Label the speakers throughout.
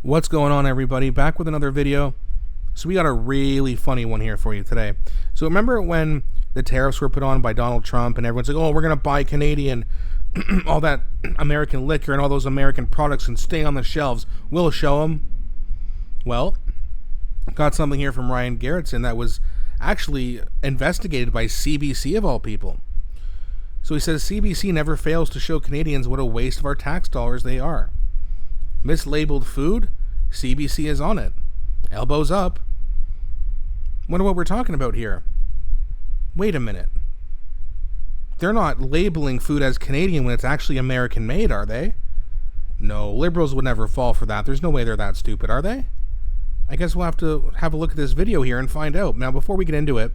Speaker 1: What's going on, everybody? Back with another video. So we got a really funny one here for you today. So remember when the tariffs were put on by Donald Trump and everyone's like, oh, we're going to buy Canadian, all that American liquor and all those American products and stay on the shelves. We'll show them. Well, got something here from Ryan Garrettson that was actually investigated by CBC of all people. So he says CBC never fails to show Canadians what a waste of our tax dollars they are. Mislabeled food, CBC is on it. Elbows up. Wonder what we're talking about here. Wait a minute. They're not labeling food as Canadian when it's actually American made, are they? No, liberals would never fall for that. There's no way they're that stupid, are they? I guess we'll have to have a look at this video here and find out. Now, before we get into it,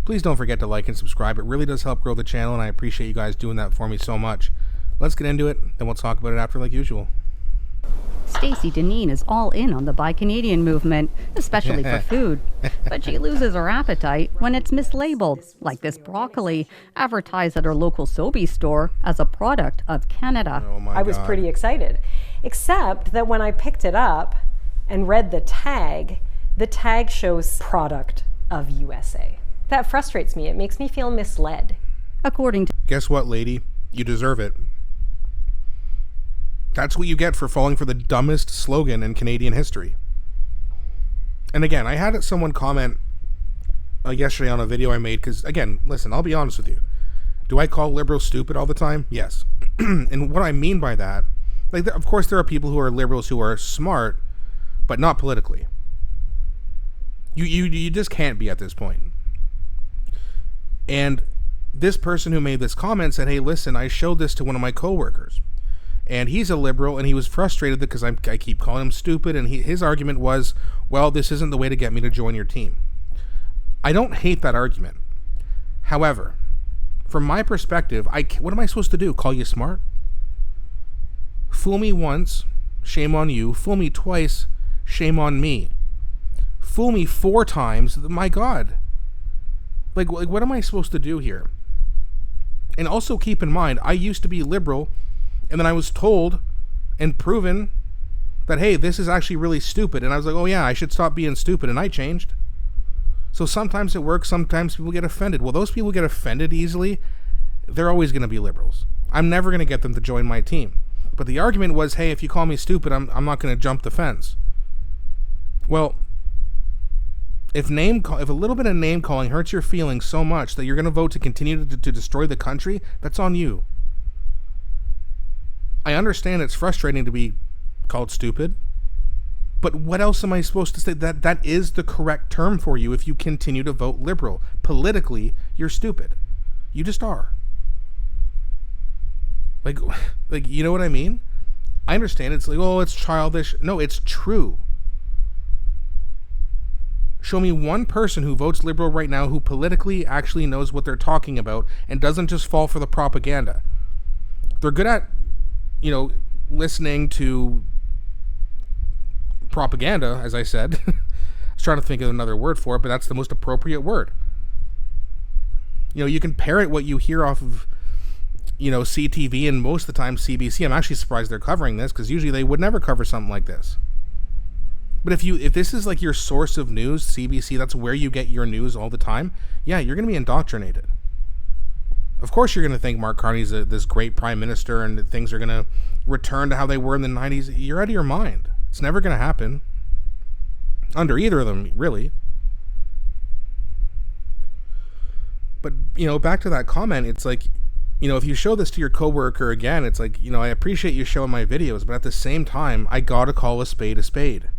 Speaker 1: please don't forget to like and subscribe. It really does help grow the channel, and I appreciate you guys doing that for me so much. Let's get into it, then we'll talk about it after like usual.
Speaker 2: Stacey Deneen is all in on the Buy Canadian movement, especially for food. But she loses her appetite when it's mislabeled, like this broccoli, advertised at her local Sobeys store as a product of Canada.
Speaker 1: Oh my
Speaker 3: I was
Speaker 1: God.
Speaker 3: pretty excited, except that when I picked it up and read the tag shows product of USA. That frustrates me. It makes me feel misled.
Speaker 2: According to
Speaker 1: Guess what, lady? You deserve it. That's what you get for falling for the dumbest slogan in Canadian history. And again, I had someone comment yesterday on a video I made, because, again, listen, I'll be honest with you. Do I call liberals stupid all the time? Yes. And what I mean by that, like, of course there are people who are liberals who are smart, but not politically. You just can't be at this point. And this person who made this comment said, hey, listen, I showed this to one of my coworkers. And he's a liberal, and he was frustrated because I keep calling him stupid, and his argument was, well, this isn't the way to get me to join your team. I don't hate that argument. However, from my perspective, what am I supposed to do? Call you smart? Fool me once, shame on you. Fool me twice, shame on me. Fool me 4 times, my God. Like, what am I supposed to do here? And also keep in mind, I used to be liberal, and then I was told and proven that, hey, this is actually really stupid. And I was like, oh yeah, I should stop being stupid. And I changed. So sometimes it works. Sometimes people get offended. Well, those people get offended easily. They're always going to be liberals. I'm never going to get them to join my team. But the argument was, hey, if you call me stupid, I'm not going to jump the fence. Well, if a little bit of name calling hurts your feelings so much that you're going to vote to continue to destroy the country, that's on you. I understand it's frustrating to be called stupid, but what else am I supposed to say? That is the correct term for you if you continue to vote liberal. Politically, you're stupid. You just are. Like, you know what I mean? I understand it's like, oh, it's childish. No, it's true. Show me one person who votes liberal right now who politically actually knows what they're talking about and doesn't just fall for the propaganda. They're good at, listening to propaganda, as I said. I was trying to think of another word for it, but that's the most appropriate word. You can parrot what you hear off of, CTV and most of the time CBC. I'm actually surprised they're covering this, because usually they would never cover something like this. But if this is like your source of news, CBC, that's where you get your news all the time, yeah, you're going to be indoctrinated. Of course you're going to think Mark Carney's this great prime minister and that things are going to return to how they were in the 90s. You're out of your mind. It's never going to happen. Under either of them, really. But, back to that comment, it's like, if you show this to your coworker again, it's like, I appreciate you showing my videos, but at the same time, I got to call a spade a spade.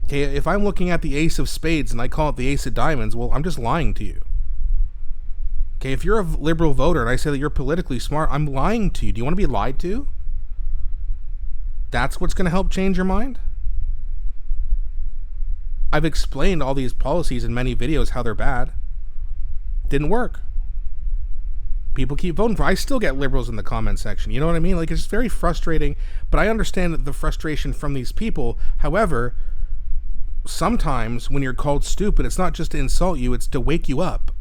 Speaker 1: Okay, if I'm looking at the ace of spades and I call it the ace of diamonds, well, I'm just lying to you. Okay, if you're a liberal voter and I say that you're politically smart, I'm lying to you. Do you want to be lied to? That's what's going to help change your mind? I've explained all these policies in many videos how they're bad. Didn't work. People keep voting for it. I still get liberals in the comment section. You know what I mean? Like, it's very frustrating, but I understand the frustration from these people. However, sometimes when you're called stupid, it's not just to insult you, it's to wake you up.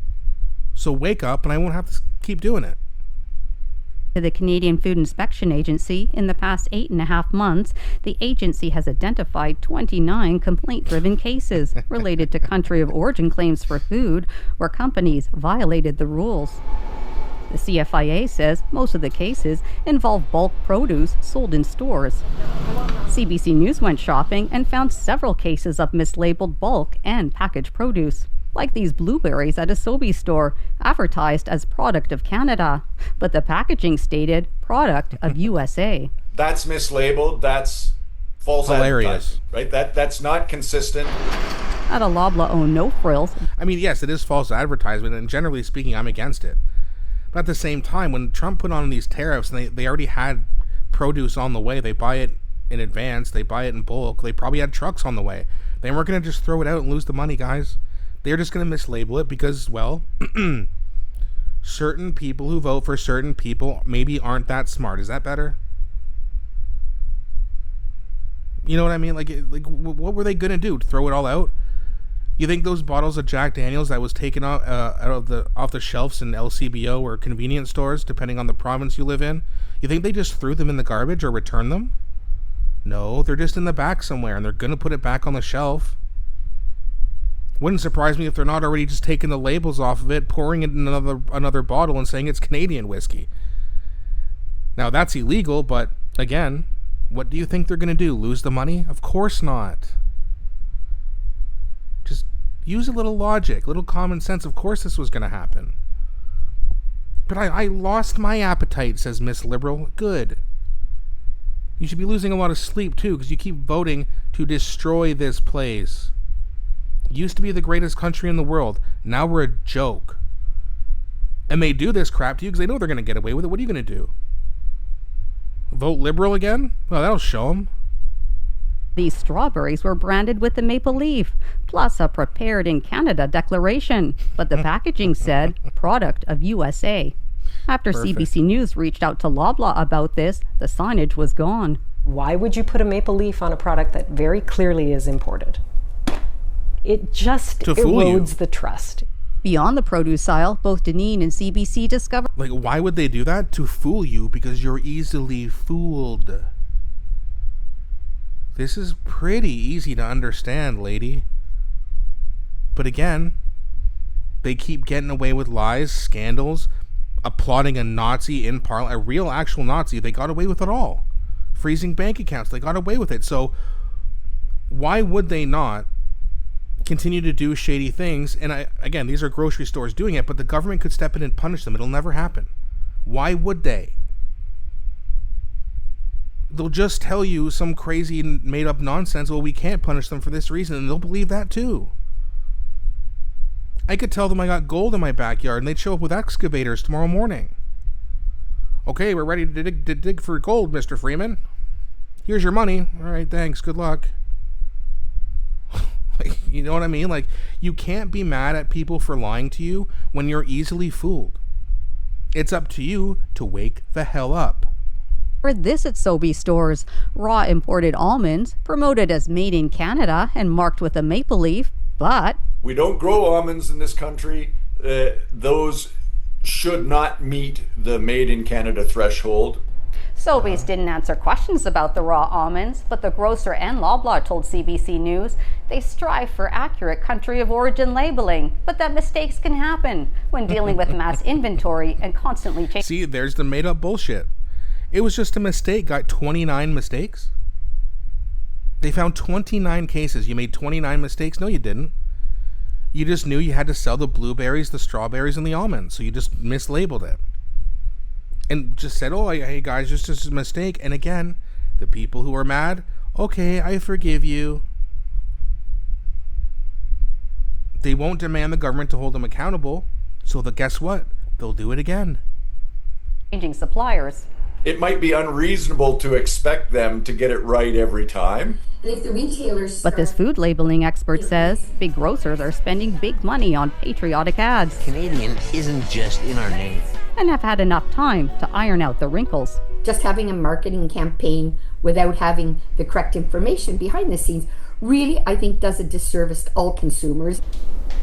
Speaker 1: So wake up, and I won't have to keep doing it.
Speaker 2: To the Canadian Food Inspection Agency, in the past 8.5 months, the agency has identified 29 complaint-driven cases related to country of origin claims for food where companies violated the rules. The CFIA says most of the cases involve bulk produce sold in stores. CBC News went shopping and found several cases of mislabeled bulk and packaged produce, like these blueberries at a Sobeys store, advertised as product of Canada, but the packaging stated product of USA.
Speaker 4: That's mislabeled. That's false
Speaker 1: Hilarious.
Speaker 4: advertising, right? That's not consistent.
Speaker 2: At a Loblaw-owned No Frills,
Speaker 1: I mean, yes, it is false advertisement, and generally speaking, I'm against it. But at the same time, when Trump put on these tariffs, and they already had produce on the way, they buy it in advance, they buy it in bulk, they probably had trucks on the way. They weren't going to just throw it out and lose the money, guys. They're just going to mislabel it because, well, certain people who vote for certain people maybe aren't that smart. Is that better? You know what I mean? Like what were they going to do? Throw it all out? You think those bottles of Jack Daniels that was taken off the shelves in LCBO or convenience stores, depending on the province you live in, you think they just threw them in the garbage or returned them? No, they're just in the back somewhere, and they're going to put it back on the shelf. Wouldn't surprise me if they're not already just taking the labels off of it, pouring it in another bottle and saying it's Canadian whiskey. Now, that's illegal, but again, what do you think they're going to do? Lose the money? Of course not. Just use a little logic, a little common sense. Of course this was going to happen. But I lost my appetite, says Miss Liberal. Good. You should be losing a lot of sleep, too, because you keep voting to destroy this place. Used to be the greatest country in the world. Now we're a joke. And they do this crap to you because they know they're going to get away with it. What are you going to do? Vote Liberal again? Well, that'll show them.
Speaker 2: these strawberries were branded with the maple leaf, plus a prepared in Canada declaration. But the packaging said, product of USA. After
Speaker 1: Perfect.
Speaker 2: CBC News reached out to Loblaw about this, the signage was gone.
Speaker 3: Why would you put a maple leaf on a product that very clearly is imported? It just
Speaker 1: To fool you.
Speaker 3: erodes the trust.
Speaker 2: Beyond the produce aisle, both Deneen and CBC discovered
Speaker 1: Like, why would they do that? To fool you, because you're easily fooled. This is pretty easy to understand, lady. But again, they keep getting away with lies, scandals, applauding a Nazi in Parliament, a real actual Nazi. They got away with it all. Freezing bank accounts, they got away with it. So why would they not continue to do shady things? And again, these are grocery stores doing it, but the government could step in and punish them. It'll never happen. Why would they? They'll just tell you some crazy made up nonsense. Well, we can't punish them for this reason, and they'll believe that too. I could tell them I got gold in my backyard, and they'd show up with excavators tomorrow morning. Okay, we're ready to dig for gold, Mr. Freeman. Here's your money. All right, thanks. Good luck. Like, you know what I mean? Like, you can't be mad at people for lying to you when you're easily fooled. It's up to you to wake the hell up.
Speaker 2: this at Sobeys stores. Raw imported almonds, promoted as made in Canada and marked with a maple leaf, but
Speaker 4: We don't grow almonds in this country. Those should not meet the made in Canada threshold.
Speaker 2: Sobeys didn't answer questions about the raw almonds, but the grocer and Loblaw told CBC News they strive for accurate country of origin labeling, but that mistakes can happen when dealing with mass inventory and constantly changing.
Speaker 1: See, there's the made up bullshit. It was just a mistake. Got 29 mistakes? They found 29 cases. You made 29 mistakes? No, you didn't. You just knew you had to sell the blueberries, the strawberries, and the almonds, so you just mislabeled it. And just said, oh, hey guys, just a mistake. And again, the people who are mad, okay, I forgive you. They won't demand the government to hold them accountable, so guess what? They'll do it again.
Speaker 2: Suppliers.
Speaker 4: It might be unreasonable to expect them to get it right every time.
Speaker 5: If the retailers
Speaker 2: But this food labeling expert says big grocers are spending big money on patriotic ads
Speaker 6: Canadian isn't just in our name.
Speaker 2: and have had enough time to iron out the wrinkles.
Speaker 5: just having a marketing campaign without having the correct information behind the scenes really, I think, does a disservice to all consumers.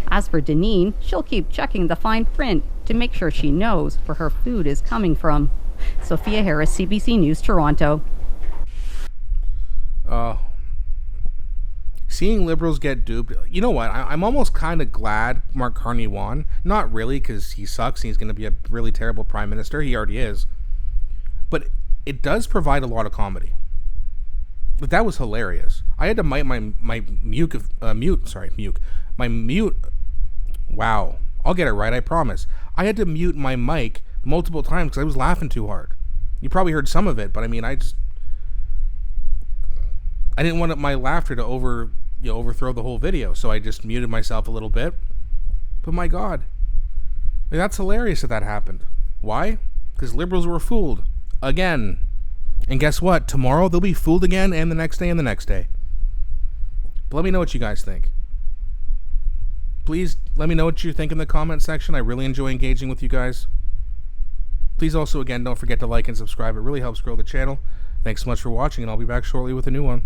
Speaker 2: As for Deneen, she'll keep checking the fine print to make sure she knows where her food is coming from. Sophia Harris, CBC News, Toronto.
Speaker 1: Seeing Liberals get duped, you know what? I'm almost kind of glad Mark Carney won. Not really, because he sucks and he's going to be a really terrible prime minister. He already is. But it does provide a lot of comedy. But that was hilarious. I had to mute my mute. Wow, I'll get it right, I promise. I had to mute my mic multiple times because I was laughing too hard. You probably heard some of it, but I mean, I didn't want my laughter to overthrow the whole video, so I just muted myself a little bit. But my God, that's hilarious that happened. Why? Because Liberals were fooled again. And guess what? Tomorrow they'll be fooled again, and the next day, and the next day. But let me know what you guys think. Please let me know what you think in the comment section. I really enjoy engaging with you guys. Please also, again, don't forget to like and subscribe. It really helps grow the channel. Thanks so much for watching, and I'll be back shortly with a new one.